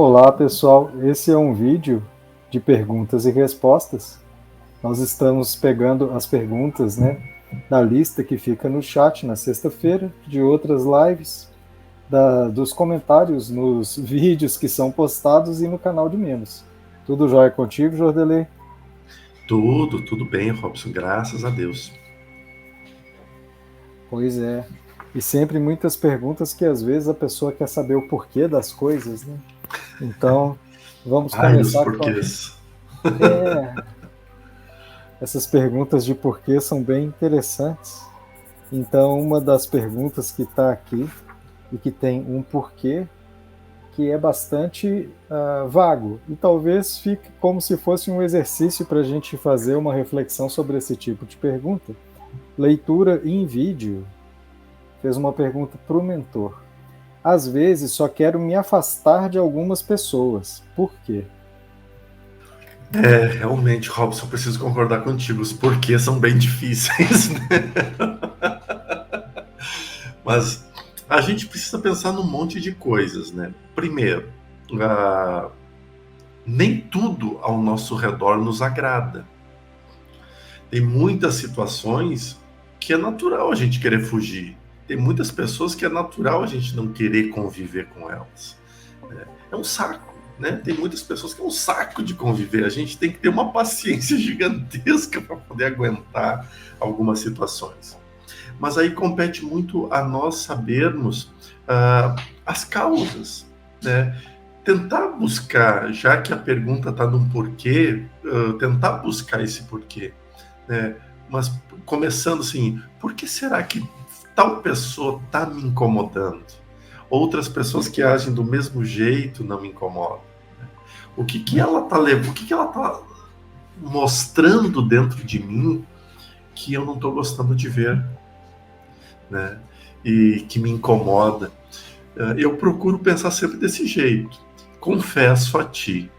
Olá pessoal, esse é um vídeo de perguntas e respostas. Nós estamos pegando as perguntas, da lista que fica no chat na sexta-feira, de outras lives, dos comentários nos vídeos que são postados e no canal de Menos. Tudo jóia contigo, Jordelei? Tudo bem, Robson, graças a Deus. Pois é. E sempre muitas perguntas que às vezes a pessoa quer saber o porquê das coisas, né? Então, vamos Ai, os começar com... porquês. Essas perguntas de porquê são bem interessantes. Então, uma das perguntas que está aqui e que tem um porquê que é bastante vago e talvez fique como se fosse um exercício para a gente fazer uma reflexão sobre esse tipo de pergunta. Leitura em vídeo fez uma pergunta para o mentor. Às vezes só quero me afastar de algumas pessoas. Por quê? Realmente, Robson, eu preciso concordar contigo. Os porquês são bem difíceis, né? Mas a gente precisa pensar num monte de coisas, né? Primeiro, nem tudo ao nosso redor nos agrada. Tem muitas situações que é natural a gente querer fugir. Tem muitas pessoas que é natural a gente não querer conviver com elas. É um saco, né? Tem muitas pessoas que é um saco de conviver. A gente tem que ter uma paciência gigantesca para poder aguentar algumas situações. Mas aí compete muito a nós sabermos as causas, né? Tentar buscar, já que a pergunta está num porquê, tentar buscar esse porquê, né? Mas começando assim, por que será que tal pessoa está me incomodando? Outras pessoas que agem do mesmo jeito não me incomodam. O que que ela está levando? O que que ela está mostrando dentro de mim que eu não estou gostando de ver, né? E que me incomoda. Eu procuro pensar sempre desse jeito. Confesso a ti,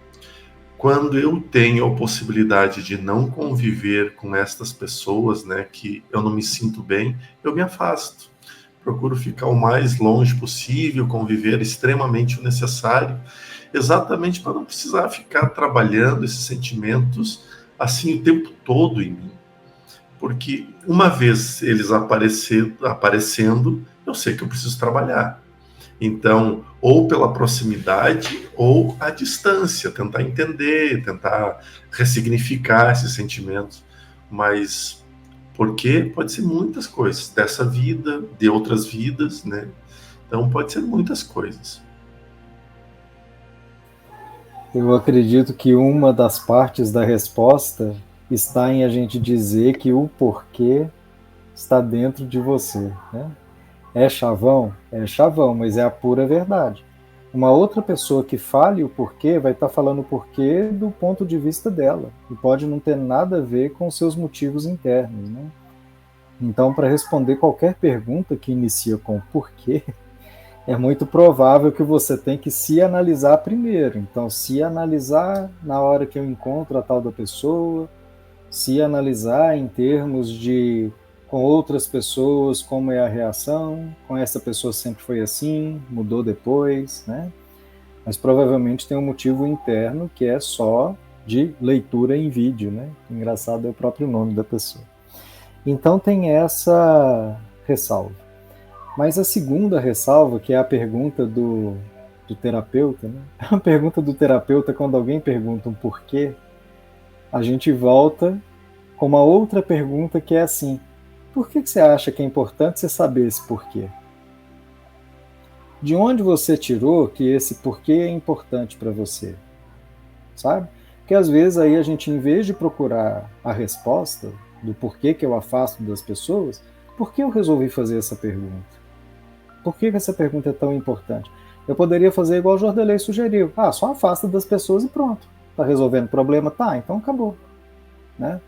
quando eu tenho a possibilidade de não conviver com estas pessoas, né, que eu não me sinto bem, eu me afasto. Procuro ficar o mais longe possível, conviver extremamente o necessário, exatamente para não precisar ficar trabalhando esses sentimentos assim o tempo todo em mim. Porque uma vez eles aparecendo, eu sei que eu preciso trabalhar. Então, ou pela proximidade ou à distância, tentar entender, tentar ressignificar esses sentimentos. Mas porque pode ser muitas coisas, dessa vida, de outras vidas, né? Então pode ser muitas coisas. Eu acredito que uma das partes da resposta está em a gente dizer que o porquê está dentro de você, né? É chavão? É chavão, mas é a pura verdade. Uma outra pessoa que fale o porquê vai estar falando o porquê do ponto de vista dela e pode não ter nada a ver com seus motivos internos, né? Então, para responder qualquer pergunta que inicia com porquê, é muito provável que você tem que se analisar primeiro. Então, se analisar na hora que eu encontro a tal da pessoa, se analisar em termos de com outras pessoas, como é a reação, com essa pessoa sempre foi assim, mudou depois, né? Mas provavelmente tem um motivo interno que é só de leitura em vídeo, né? Engraçado é o próprio nome da pessoa. Então tem essa ressalva. Mas a segunda ressalva, que é a pergunta do terapeuta, né? A pergunta do terapeuta, quando alguém pergunta um porquê, a gente volta com uma outra pergunta que é assim: por que você acha que é importante você saber esse porquê? De onde você tirou que esse porquê é importante para você? Sabe? Porque às vezes aí a gente, em vez de procurar a resposta do porquê que eu afasto das pessoas, por que eu resolvi fazer essa pergunta? Por que essa pergunta é tão importante? Eu poderia fazer igual o Jordelei sugeriu. Ah, só afasta das pessoas e pronto. Está resolvendo o problema? Tá, então acabou. Né?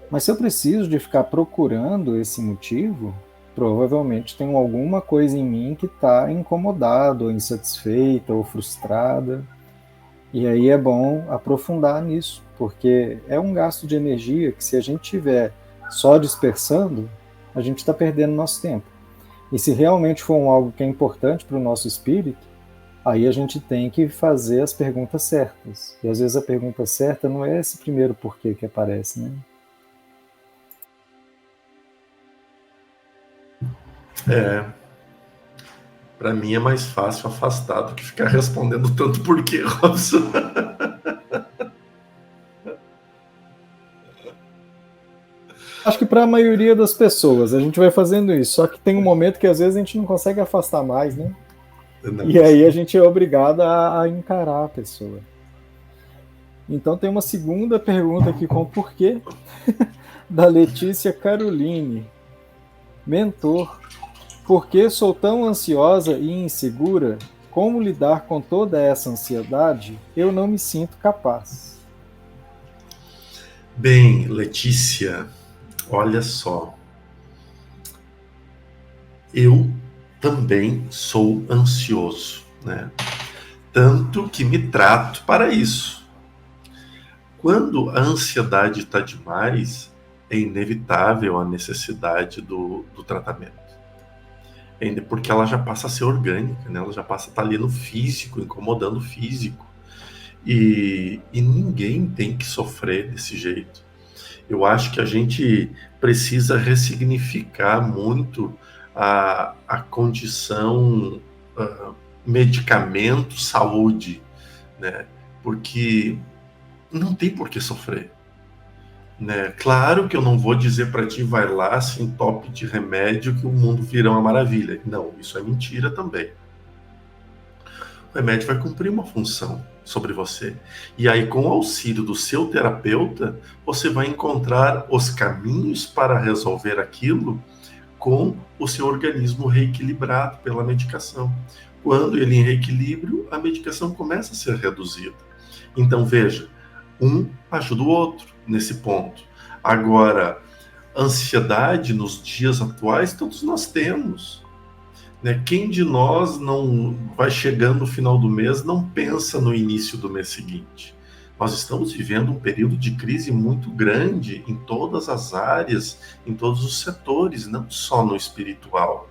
Mas se eu preciso de ficar procurando esse motivo, provavelmente tem alguma coisa em mim que está incomodada, ou insatisfeita, ou frustrada. E aí é bom aprofundar nisso, porque é um gasto de energia que, se a gente tiver só dispersando, a gente está perdendo nosso tempo. E se realmente for algo que é importante para o nosso espírito, Aí a gente tem que fazer as perguntas certas. E às vezes a pergunta certa não é esse primeiro porquê que aparece, né? Para mim é mais fácil afastar do que ficar respondendo tanto porquê, Robson. Acho que para a maioria das pessoas a gente vai fazendo isso, só que tem um momento que às vezes a gente não consegue afastar mais, né? Não, E aí a gente é obrigado a encarar a pessoa. Então tem uma segunda pergunta aqui com o porquê, da Letícia Caroline. Mentor, por que sou tão ansiosa e insegura? Como lidar com toda essa ansiedade? Eu não me sinto capaz. Bem, Letícia, olha só. Eu também sou ansioso, né? Tanto que me trato para isso. Quando a ansiedade está demais, é inevitável a necessidade do tratamento. Ainda porque ela já passa a ser orgânica, né? Ela já passa a estar ali no físico, incomodando o físico. E ninguém tem que sofrer desse jeito. Eu acho que a gente precisa ressignificar muito a condição medicamento, saúde, né? Porque não tem por que sofrer. Né? Claro que eu não vou dizer para ti, vai lá, se entope de remédio que o mundo virá uma maravilha. Não, isso é mentira também. O remédio vai cumprir uma função sobre você. E aí, com o auxílio do seu terapeuta, você vai encontrar os caminhos para resolver aquilo com o seu organismo reequilibrado pela medicação. Quando ele em reequilíbrio, a medicação começa a ser reduzida. Então, veja, um ajuda o outro nesse ponto. Agora, ansiedade nos dias atuais, todos nós temos. Né? Quem de nós não vai chegando no final do mês, não pensa no início do mês seguinte? Nós estamos vivendo um período de crise muito grande em todas as áreas, em todos os setores, não só no espiritual.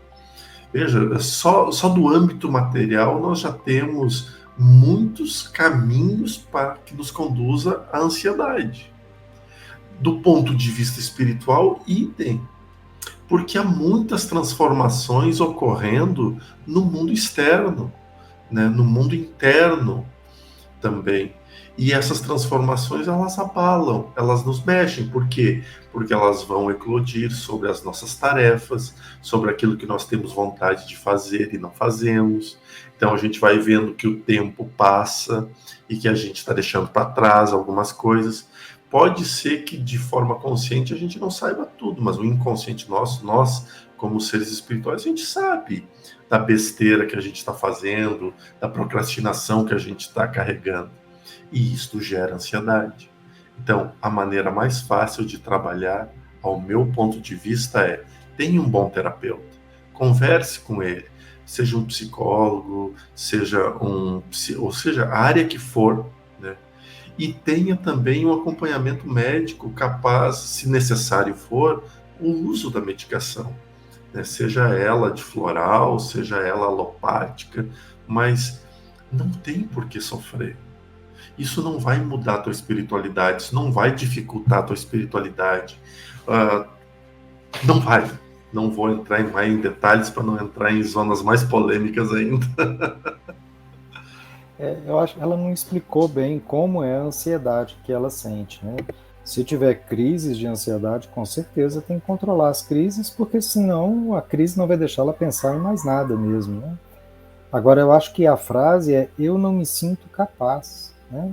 Veja, só do âmbito material nós já temos muitos caminhos para que nos conduza à ansiedade. Do ponto de vista espiritual, idem, porque há muitas transformações ocorrendo no mundo externo, né? No mundo interno também. E essas transformações, elas abalam, elas nos mexem. Por quê? Porque elas vão eclodir sobre as nossas tarefas, sobre aquilo que nós temos vontade de fazer e não fazemos. Então a gente vai vendo que o tempo passa e que a gente está deixando para trás algumas coisas. Pode ser que de forma consciente a gente não saiba tudo, mas o inconsciente nosso, nós como seres espirituais, a gente sabe da besteira que a gente está fazendo, da procrastinação que a gente está carregando. E isto gera ansiedade. Então, a maneira mais fácil de trabalhar, ao meu ponto de vista, é: tenha um bom terapeuta, converse com ele, seja um psicólogo, ou seja, a área que for, né? E tenha também um acompanhamento médico capaz, se necessário for, o uso da medicação, né? Seja ela de floral, seja ela alopática, mas não tem por que sofrer. Isso não vai mudar a tua espiritualidade, isso não vai dificultar a tua espiritualidade. Não vai. Não vou entrar mais em detalhes para não entrar em zonas mais polêmicas ainda. Eu acho que ela não explicou bem como é a ansiedade que ela sente, né? Se tiver crises de ansiedade, com certeza tem que controlar as crises, porque senão a crise não vai deixar ela pensar em mais nada mesmo, né? Agora, eu acho que a frase é: eu não me sinto capaz, né?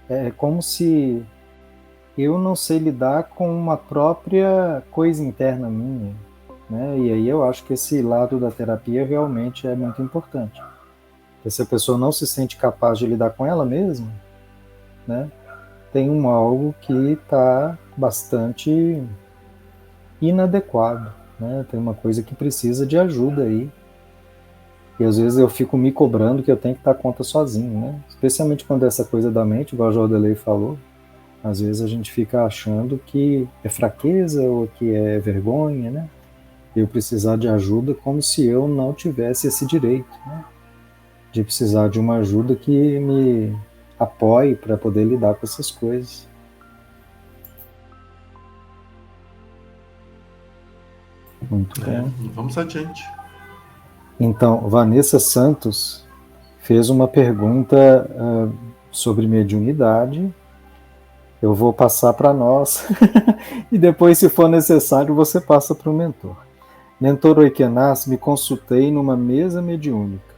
É como se eu não sei lidar com uma própria coisa interna minha, né? E aí eu acho que esse lado da terapia realmente é muito importante. Porque se a pessoa não se sente capaz de lidar com ela mesma, né? Tem algo que está bastante inadequado, né? Tem uma coisa que precisa de ajuda aí. E às vezes eu fico me cobrando que eu tenho que dar conta sozinho, né? Especialmente quando é essa coisa da mente, igual a Jordelei falou. Às vezes a gente fica achando que é fraqueza ou que é vergonha, né? Eu precisar de ajuda como se eu não tivesse esse direito, né? de precisar de uma ajuda que me apoie para poder lidar com essas coisas. Muito bem. Vamos adiante. Então, Vanessa Santos fez uma pergunta sobre mediunidade. Eu vou passar para nós e depois, se for necessário, você passa para o mentor. Mentor Oikenaz, me consultei numa mesa mediúnica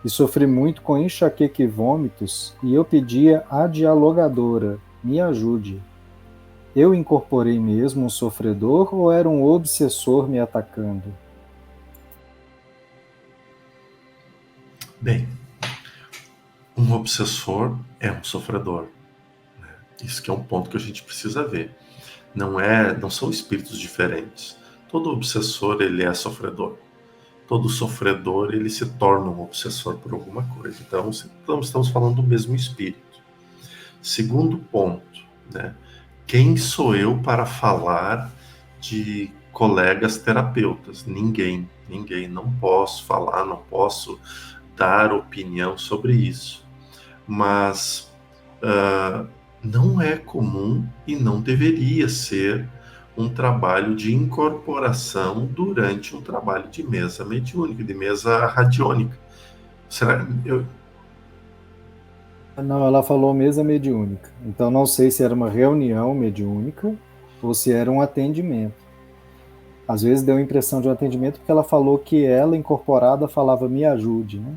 e sofri muito com enxaqueca e vômitos, e eu pedia à dialogadora, me ajude. Eu incorporei mesmo um sofredor ou era um obsessor me atacando? Bem, um obsessor é um sofredor. Isso que é um ponto que a gente precisa ver. Não são espíritos diferentes. Todo obsessor, ele é sofredor. Todo sofredor, ele se torna um obsessor por alguma coisa. Então, estamos falando do mesmo espírito. Segundo ponto, né? Quem sou eu para falar de colegas terapeutas? Ninguém. Não posso falar, não posso dar opinião sobre isso. Mas não é comum e não deveria ser um trabalho de incorporação durante um trabalho de mesa mediúnica, de mesa radiônica. Será? Não, ela falou mesa mediúnica. Então não sei se era uma reunião mediúnica ou se era um atendimento. Às vezes deu a impressão de um atendimento porque ela falou que ela, incorporada, falava me ajude, né?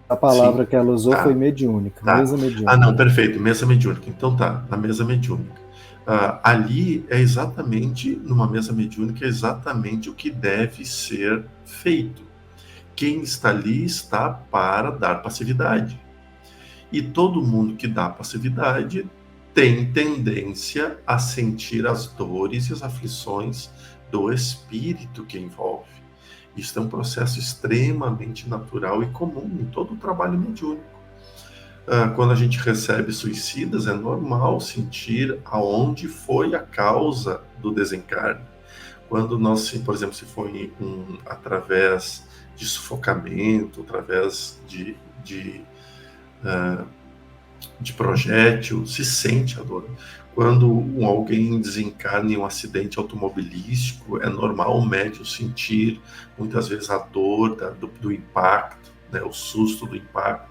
A palavra que ela usou foi mediúnica, mesa mediúnica. Não, perfeito, mesa mediúnica. Então tá, na mesa mediúnica. Ali é exatamente, numa mesa mediúnica, é exatamente o que deve ser feito. Quem está ali está para dar passividade. E todo mundo que dá passividade tem tendência a sentir as dores e as aflições do espírito que envolve. Isso é um processo extremamente natural e comum em todo o trabalho mediúnico. Quando a gente recebe suicidas, é normal sentir aonde foi a causa do desencarne. Quando nós, por exemplo, se foi através de sufocamento, através de projétil, se sente a dor. Quando alguém desencarna em um acidente automobilístico, é normal o médium sentir, muitas vezes, a dor do impacto, né, o susto do impacto,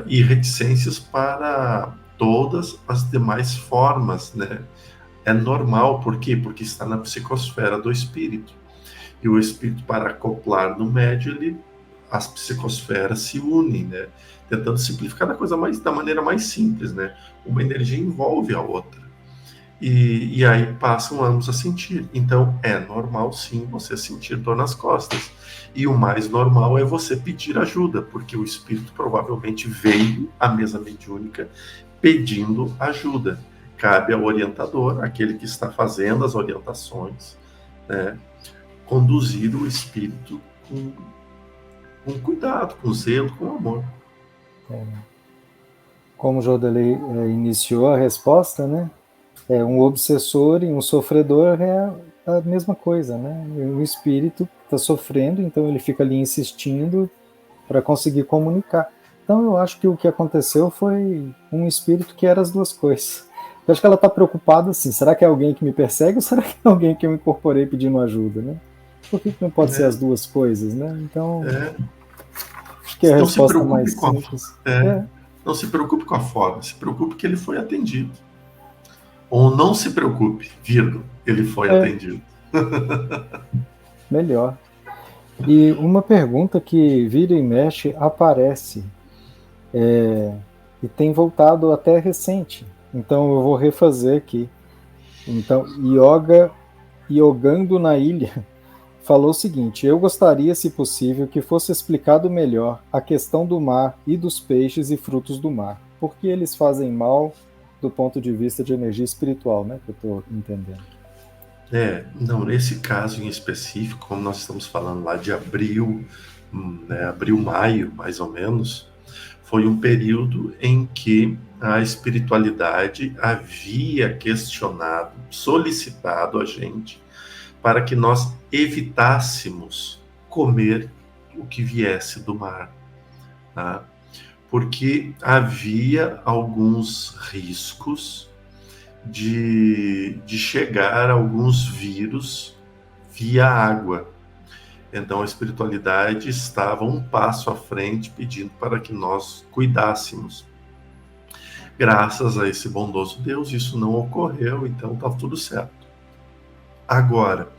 e reticências para todas as demais formas, né? É normal, por quê? Porque está na psicosfera do espírito. E o espírito, para acoplar no médium, as psicosferas se unem, né? Tentando simplificar da maneira mais simples, né? Uma energia envolve a outra. E aí passam ambos a sentir. Então, é normal, sim, você sentir dor nas costas. E o mais normal é você pedir ajuda, porque o espírito provavelmente veio à mesa mediúnica pedindo ajuda. Cabe ao orientador, aquele que está fazendo as orientações, né, conduzir o espírito com cuidado, com zelo, com amor. Como o Jodelei iniciou a resposta, né? Um obsessor e um sofredor é a mesma coisa, né? O espírito está sofrendo, então ele fica ali insistindo para conseguir comunicar. Então eu acho que o que aconteceu foi um espírito que era as duas coisas. Eu acho que ela está preocupada assim, será que é alguém que me persegue ou será que é alguém que eu incorporei pedindo ajuda, né? Por que não pode ser as duas coisas, né? Então, acho que é a resposta mais simples. Não se preocupe com a forma, se preocupe que ele foi atendido. Ou não se preocupe, vírgula, ele foi atendido. Melhor. E uma pergunta que vira e mexe aparece e tem voltado até recente. Então eu vou refazer aqui. Então, Iogando na Ilha falou o seguinte: eu gostaria, se possível, que fosse explicado melhor a questão do mar e dos peixes e frutos do mar. Por que eles fazem mal do ponto de vista de energia espiritual, né? Que eu estou entendendo. Não, nesse caso em específico, como nós estamos falando lá de abril, né, abril-maio, mais ou menos, foi um período em que a espiritualidade havia questionado, solicitado a gente para que nós evitássemos comer o que viesse do mar, tá? Porque havia alguns riscos de chegar alguns vírus via água. Então a espiritualidade estava um passo à frente, pedindo para que nós cuidássemos. Graças a esse bondoso Deus, isso não ocorreu, então está tudo certo. Agora,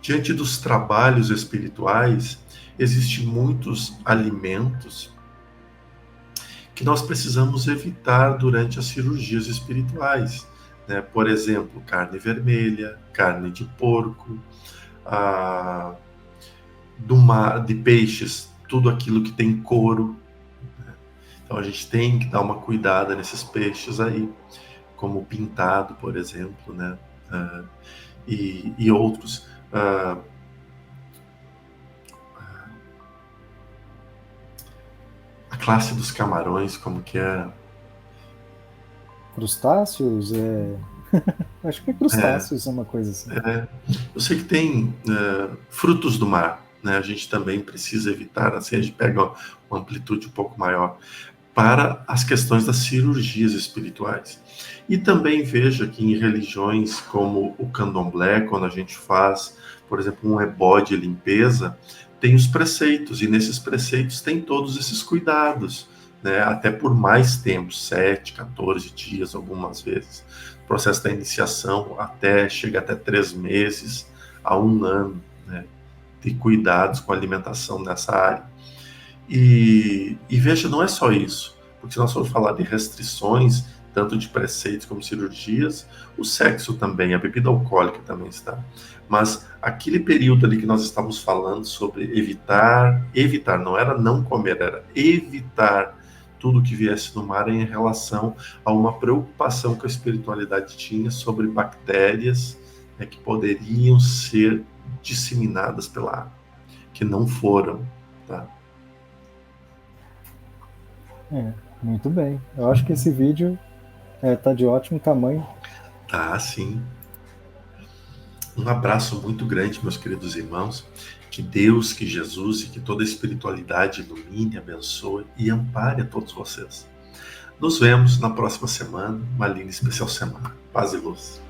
diante dos trabalhos espirituais, existem muitos alimentos que nós precisamos evitar durante as cirurgias espirituais, né? Por exemplo, carne vermelha, carne de porco, de peixes, tudo aquilo que tem couro, né? Então a gente tem que dar uma cuidada nesses peixes aí, como o pintado, por exemplo, né? E outros. A classe dos camarões, como que é? Crustáceos? Acho que é crustáceos, é uma coisa assim. Eu sei que tem frutos do mar, né? A gente também precisa evitar, assim a gente pega uma amplitude um pouco maior para as questões das cirurgias espirituais. E também veja que em religiões como o candomblé, quando a gente faz, por exemplo, um ebó de limpeza, tem os preceitos, e nesses preceitos tem todos esses cuidados, né? Até por mais tempo, 7, 14 dias, algumas vezes. O processo da iniciação chega até 3 meses a 1 ano, né? De cuidados com a alimentação nessa área. E veja, não é só isso, porque se nós formos falar de restrições, tanto de preceitos como cirurgias, o sexo também, a bebida alcoólica também está. Mas aquele período ali que nós estávamos falando sobre evitar, não era não comer, era evitar tudo que viesse do mar em relação a uma preocupação que a espiritualidade tinha sobre bactérias, né, que poderiam ser disseminadas pela água, que não foram, tá? Muito bem. Eu acho que esse vídeo tá de ótimo tamanho. Tá, sim. Um abraço muito grande, meus queridos irmãos. Que Deus, que Jesus e que toda a espiritualidade ilumine, abençoe e ampare a todos vocês. Nos vemos na próxima semana, uma linda e especial semana. Paz e luz.